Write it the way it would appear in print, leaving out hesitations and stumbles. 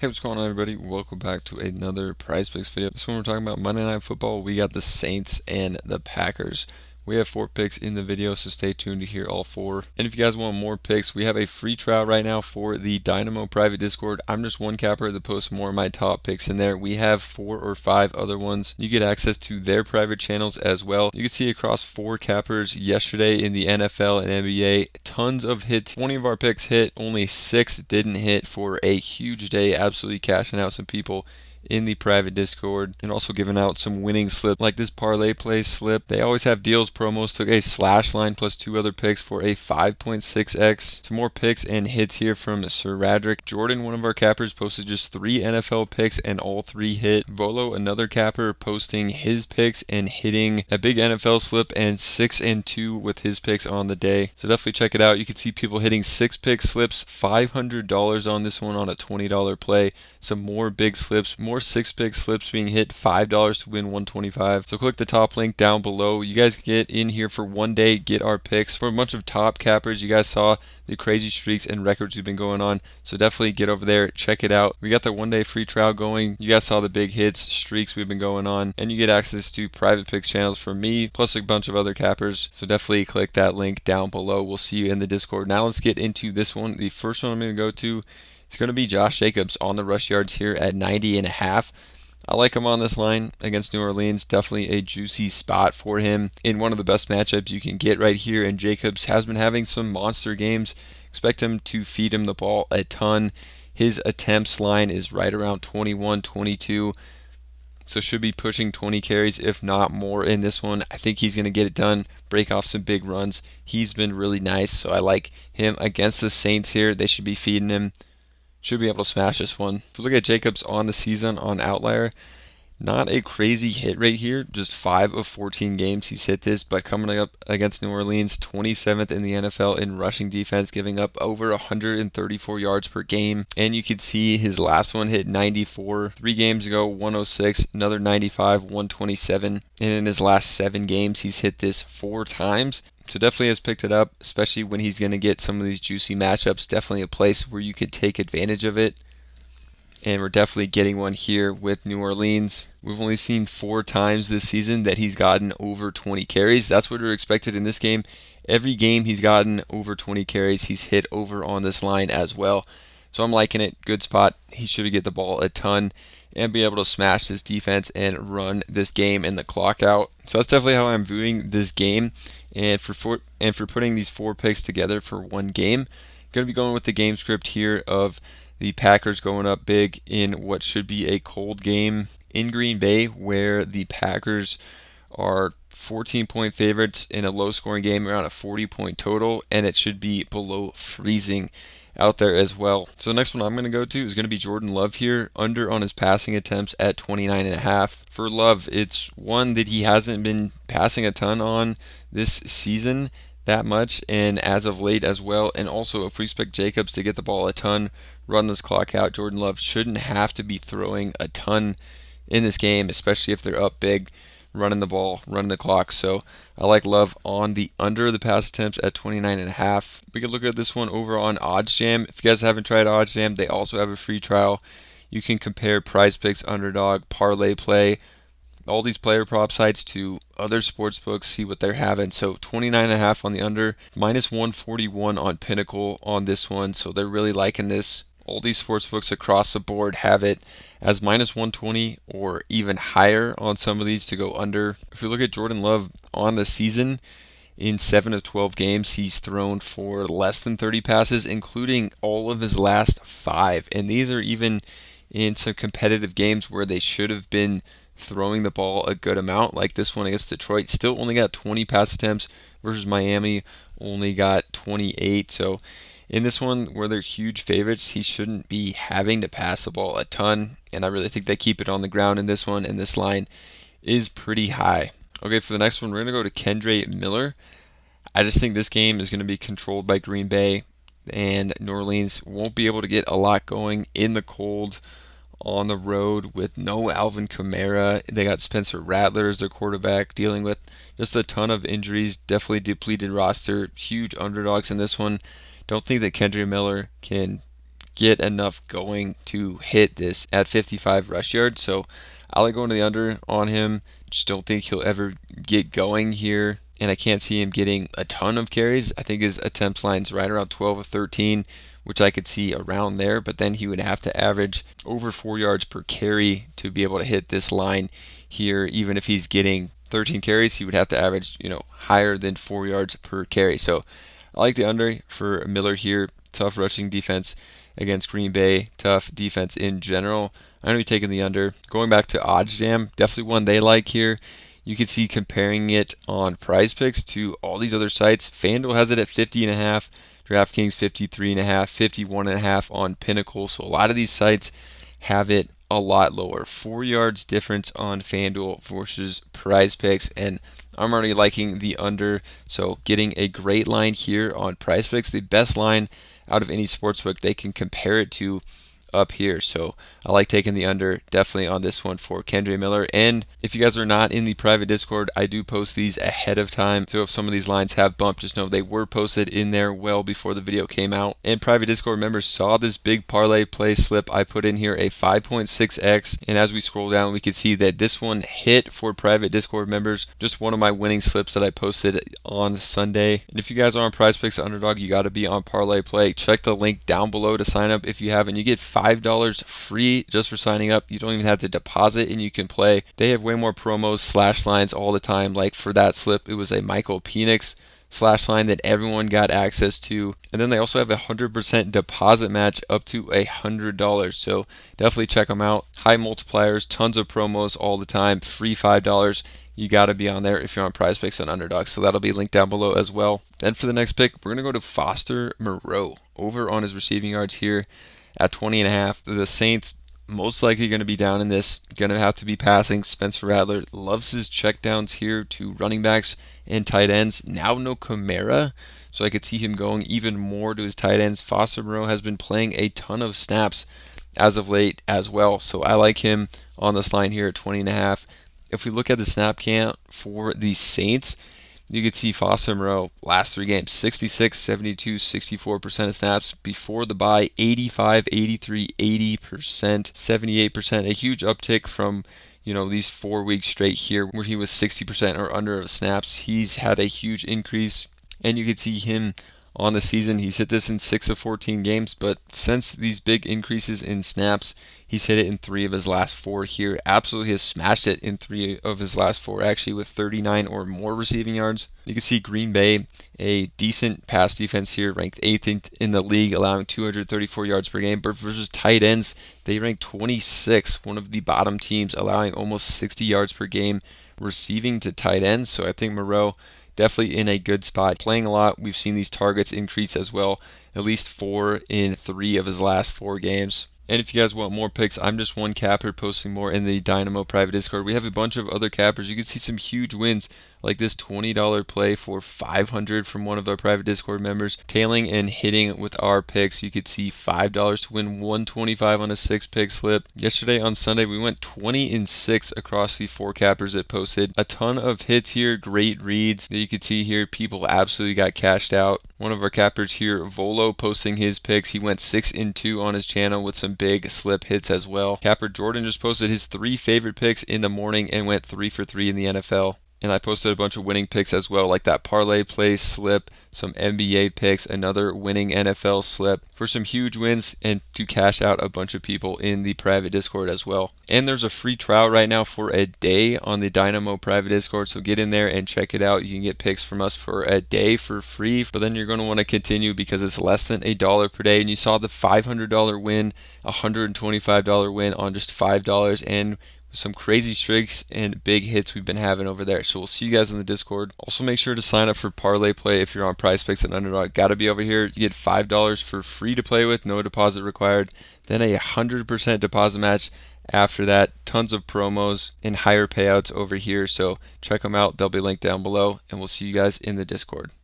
Hey, what's going on, everybody? Welcome back to another Prizepicks video. This one we're talking about Monday Night Football. We got the Saints and the Packers. We have 4 picks in the video, so stay tuned to hear all 4. And if you guys want more picks, we have a free trial right now for the Dynamo private Discord. I'm just one capper that posts more of my top picks in there. We have 4 or 5 other ones. You get access to their private channels as well. You can see across 4 cappers yesterday in the NFL and NBA, tons of hits. 20 of our picks hit, only 6 didn't hit for a huge day, absolutely cashing out some people in the private Discord, and also giving out some winning slips like this parlay play slip. They always have deals, promos. Took a slash line plus 2 other picks for a 5.6x. Some more picks and hits here from Sir Radrick Jordan. One of our cappers posted just 3 NFL picks and all 3 hit. Volo, another capper, posting his picks and hitting a big NFL slip and 6 and 2 with his picks on the day. So definitely check it out. You can see people hitting 6 pick slips, $500 on this one on a $20 play. Some more big slips, more 6 pick slips being hit, $5 to win 125. So click the top link down below. You guys get in here for one day, get our picks for a bunch of top cappers. You guys saw the crazy streaks and records we've been going on, so definitely get over there, check it out. We got the one day free trial going. You guys saw the big hits, streaks we've been going on, and you get access to private picks channels from me plus a bunch of other cappers. So definitely click that link down below. We'll see you in the Discord. Now let's get into this one. The first one I'm going to go to, it's going to be Josh Jacobs on the rush yards here at 90.5. I like him on this line against New Orleans. Definitely a juicy spot for him in one of the best matchups you can get right here. And Jacobs has been having some monster games. Expect him to feed him the ball a ton. His attempts line is right around 21, 22. So should be pushing 20 carries, if not more in this one. I think he's going to get it done, break off some big runs. He's been really nice, so I like him against the Saints here. They should be feeding him. Should be able to smash this one. If we look at Jacobs on the season on Outlier, not a crazy hit rate here. Just 5 of 14 games he's hit this, but coming up against New Orleans, 27th in the NFL in rushing defense, giving up over 134 yards per game. And you can see his last one hit 94. 3 games ago, 106, another 95, 127. And in his last 7 games, he's hit this 4 times. So definitely has picked it up, especially when he's going to get some of these juicy matchups. Definitely a place where you could take advantage of it. And we're definitely getting one here with New Orleans. We've only seen 4 times this season that he's gotten over 20 carries. That's what we're expected in this game. Every game he's gotten over 20 carries, he's hit over on this line as well. So I'm liking it. Good spot. He should get the ball a ton and be able to smash this defense and run this game and the clock out. So that's definitely how I'm viewing this game. And for putting these 4 picks together for one game, going to be going with the game script here of the Packers going up big in what should be a cold game in Green Bay, where the Packers are 14-point favorites in a low-scoring game, around a 40-point total, and it should be below freezing out there as well. So the next one I'm going to go to is going to be Jordan Love here, under on his passing attempts at 29.5. For Love, it's one that he hasn't been passing a ton on this season that much, and as of late as well. And also, if we expect Jacobs to get the ball a ton, run this clock out, Jordan Love shouldn't have to be throwing a ton in this game, especially if they're up big, running the ball, running the clock. So I like Love on the under the pass attempts at 29.5. We could look at this one over on OddsJam. If you guys haven't tried OddsJam, they also have a free trial. You can compare Prizepicks, Underdog, Parlay Play, all these player prop sites to other sports books, see what they're having. So 29.5 on the under, minus 141 on Pinnacle on this one. So they're really liking this. All these sports books across the board have it as minus 120 or even higher on some of these to go under. If you look at Jordan Love on the season, in 7 of 12 games, he's thrown for less than 30 passes, including all of his last 5. And these are even in some competitive games where they should have been throwing the ball a good amount, like this one against Detroit. Still only got 20 pass attempts versus Miami, only got 28. So in this one, where they're huge favorites, he shouldn't be having to pass the ball a ton, and I really think they keep it on the ground in this one, and this line is pretty high. Okay, for the next one, we're going to go to Kendric Miller. I just think this game is going to be controlled by Green Bay, and New Orleans won't be able to get a lot going in the cold on the road with no Alvin Kamara. They got Spencer Rattler as their quarterback, dealing with just a ton of injuries, definitely depleted roster, huge underdogs in this one. Don't think that Kendric Miller can get enough going to hit this at 55 rush yards. So I like going to the under on him. Just don't think he'll ever get going here, and I can't see him getting a ton of carries. I think his attempts line's right around 12 or 13, which I could see around there, but then he would have to average over 4 yards per carry to be able to hit this line here. Even if he's getting 13 carries, he would have to average, higher than 4 yards per carry. So I like the under for Miller here. Tough rushing defense against Green Bay, tough defense in general. I'm going to be taking the under. Going back to OddsJam, definitely one they like here. You can see comparing it on Prizepicks to all these other sites. FanDuel has it at 50.5, DraftKings 53.5, 51.5 on Pinnacle. So a lot of these sites have it a lot lower. 4 yards difference on FanDuel versus Prizepicks, and I'm already liking the under. So getting a great line here on Prizepicks, the best line out of any sportsbook they can compare it to up here. So I like taking the under definitely on this one for Kendric Miller. And if you guys are not in the private Discord, I do post these ahead of time. So if some of these lines have bumped, just know they were posted in there well before the video came out. And private Discord members saw this big parlay play slip I put in here, a 5.6x. And as we scroll down, we can see that this one hit for private Discord members. Just one of my winning slips that I posted on Sunday. And if you guys are on Prizepicks Underdog, you got to be on parlay play. Check the link down below to sign up if you haven't. You get $5 free just for signing up. You don't even have to deposit and you can play. They have way more promos, slash lines all the time. Like for that slip, it was a Michael Penix slash line that everyone got access to. And then they also have a 100% deposit match up to $100. So definitely check them out. High multipliers, tons of promos all the time, free $5. You got to be on there if you're on Prizepicks and Underdog. So that'll be linked down below as well. Then for the next pick, we're going to go to Foster Moreau over on his receiving yards here at 20.5. The Saints most likely going to be down in this, going to have to be passing. Spencer Rattler loves his checkdowns here to running backs and tight ends. Now no Kamara, so I could see him going even more to his tight ends. Foster Moreau has been playing a ton of snaps as of late as well, so I like him on this line here at 20.5. If we look at the snap count for the Saints, you can see Foster Moreau last 3 games, 66, 72, 64% of snaps. Before the bye, 85, 83, 80%, 78%. A huge uptick from, these 4 weeks straight here where he was 60% or under of snaps. He's had a huge increase, and you can see him on the season. He's hit this in 6 of 14 games, but since these big increases in snaps, he's hit it in 3 of his last 4 here. Absolutely has smashed it in 3 of his last 4, actually, with 39 or more receiving yards. You can see Green Bay, a decent pass defense here, ranked 8th in the league, allowing 234 yards per game. But versus tight ends, they ranked 26th, one of the bottom teams, allowing almost 60 yards per game receiving to tight ends. So I think Moreau definitely in a good spot, playing a lot. We've seen these targets increase as well, at least 4 in 3 of his last 4 games. And if you guys want more picks, I'm just one capper posting more in the Dynamo private Discord. We have a bunch of other cappers. You can see some huge wins like this $20 play for $500 from one of our private Discord members. Tailing and hitting with our picks, you could see $5 to win $125 on a 6-pick slip. Yesterday on Sunday, we went 20-6 across the 4 cappers that posted. A ton of hits here, great reads. You could see here, people absolutely got cashed out. One of our cappers here, Volo, posting his picks. He went 6-2 on his channel with some big slip hits as well. Capper Jordan just posted his 3 favorite picks in the morning and went 3 for 3 in the NFL. And I posted a bunch of winning picks as well, like that parlay play slip, some NBA picks, another winning NFL slip for some huge wins and to cash out a bunch of people in the private Discord as well. And there's a free trial right now for a day on the Dynamo private Discord, so get in there and check it out. You can get picks from us for a day for free, but then you're going to want to continue because it's less than $1 per day. And you saw the $500 win, $125 win on just $5, and some crazy streaks and big hits we've been having over there. So we'll see you guys in the Discord. Also make sure to sign up for Parlay Play if you're on Prizepicks and Underdog. Got to be over here. You get $5 for free to play with, no deposit required. Then a 100% deposit match after that. Tons of promos and higher payouts over here. So check them out. They'll be linked down below. And we'll see you guys in the Discord.